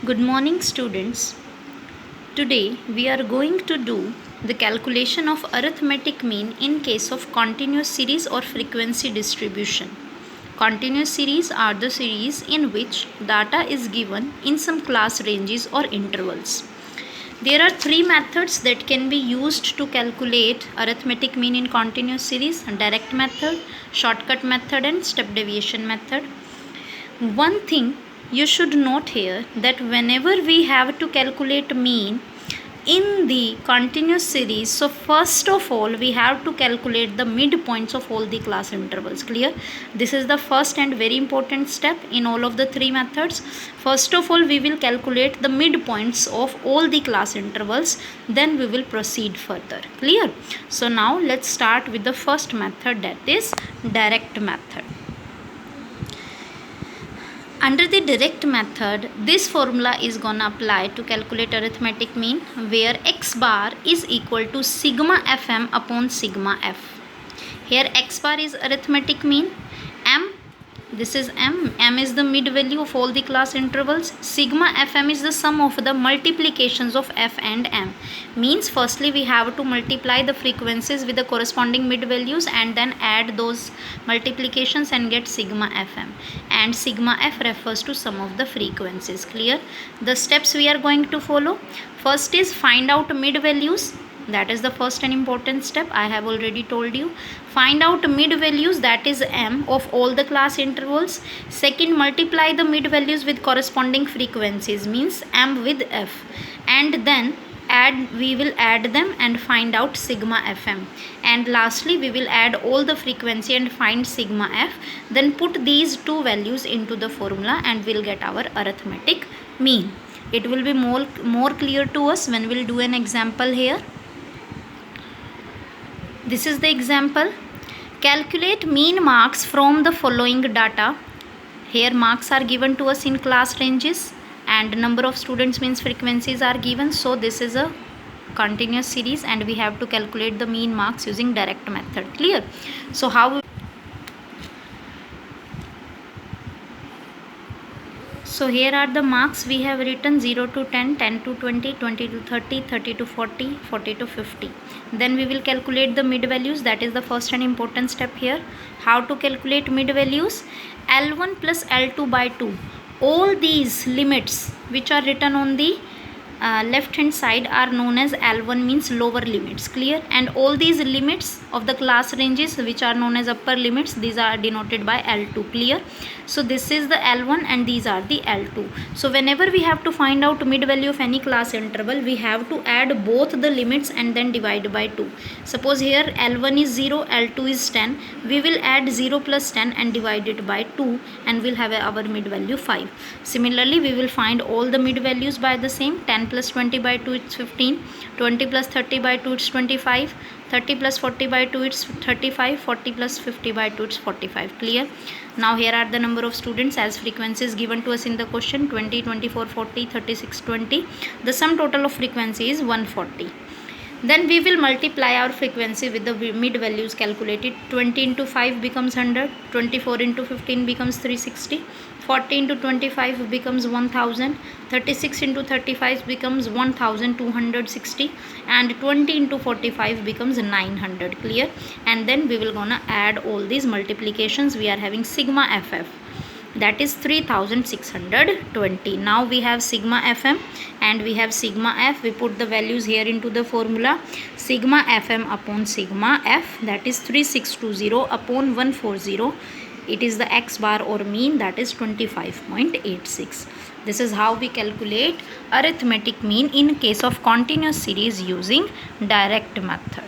Good morning, students. Today we are going to do the calculation of arithmetic mean in case of continuous series or frequency distribution. Continuous series are the series in which data is given in some class ranges or intervals. There are three methods that can be used to calculate arithmetic mean in continuous series: direct method, shortcut method, and step deviation method. One thing you should note here, that whenever we have to calculate mean in the continuous series, so first of all we have to calculate the midpoints of all the class intervals. Clear? This is the first and very important step in all of the three methods. First of all we will calculate the midpoints of all the class intervals, then we will proceed further. Clear? So now let's start with the first method, that is direct method. Under the direct method, this formula is gonna apply to calculate arithmetic mean, where x bar is equal to sigma fm upon sigma f. Here x bar is arithmetic mean, m, this is m is the mid value of all the class intervals, sigma fm is the sum of the multiplications of f and m. Means firstly we have to multiply the frequencies with the corresponding mid values and then add those multiplications and get sigma fm, and sigma f refers to sum of the frequencies. Clear? The steps we are going to follow: first is find out mid values. That is the first and important step. I have already told you. Find out mid values, that is m, of all the class intervals. Second, multiply the mid values with corresponding frequencies, means m with f, and then we will add them and find out sigma fm. And lastly we will add all the frequency and find sigma f, then put these two values into the formula and we'll get our arithmetic mean. It will be more clear to us when we'll do an example here. This is the example. Calculate mean marks from the following data. Here marks are given to us in class ranges and number of students means frequencies are given. So this is a continuous series and we have to calculate the mean marks using direct method. Clear? So how? So here are the marks we have written: 0 to 10, 10 to 20, 20 to 30, 30 to 40, 40 to 50. Then we will calculate the mid values. That is the first and important step here. How to calculate mid values? L1 plus L2 by 2. All these limits which are written on the left hand side are known as L1, means lower limits. Clear? And all these limits of the class ranges which are known as upper limits, these are denoted by L2. Clear? So this is the L1 and these are the L2. So whenever we have to find out mid value of any class interval, we have to add both the limits and then divide by 2. Suppose here L1 is 0, L2 is 10. We will add 0 plus 10 and divide it by 2 and we'll have our mid value 5. Similarly, we will find all the mid values by the same. 10 plus 20 by 2 it's 15, 20 plus 30 by 2 it's 25, 30 plus 40 by 2 it's 35, 40 plus 50 by 2 it's 45. Clear? Now here are the number of students as frequencies given to us in the question: 20, 24, 40, 36, 20. The sum total of frequency is 140. Then we will multiply our frequency with the mid values calculated. 20 into 5 becomes 100, 24 into 15 becomes 360, 40 into 25 becomes 1000, 36 into 35 becomes 1260, and 20 into 45 becomes 900. Clear? And then we will gonna add all these multiplications. We are having sigma ff, that is 3620. Now we have sigma fm and we have sigma f. We put the values here into the formula. Sigma fm upon sigma f, that is 3620 upon 140. It is the x bar or mean, that is 25.86. This is how we calculate arithmetic mean in case of continuous series using direct method.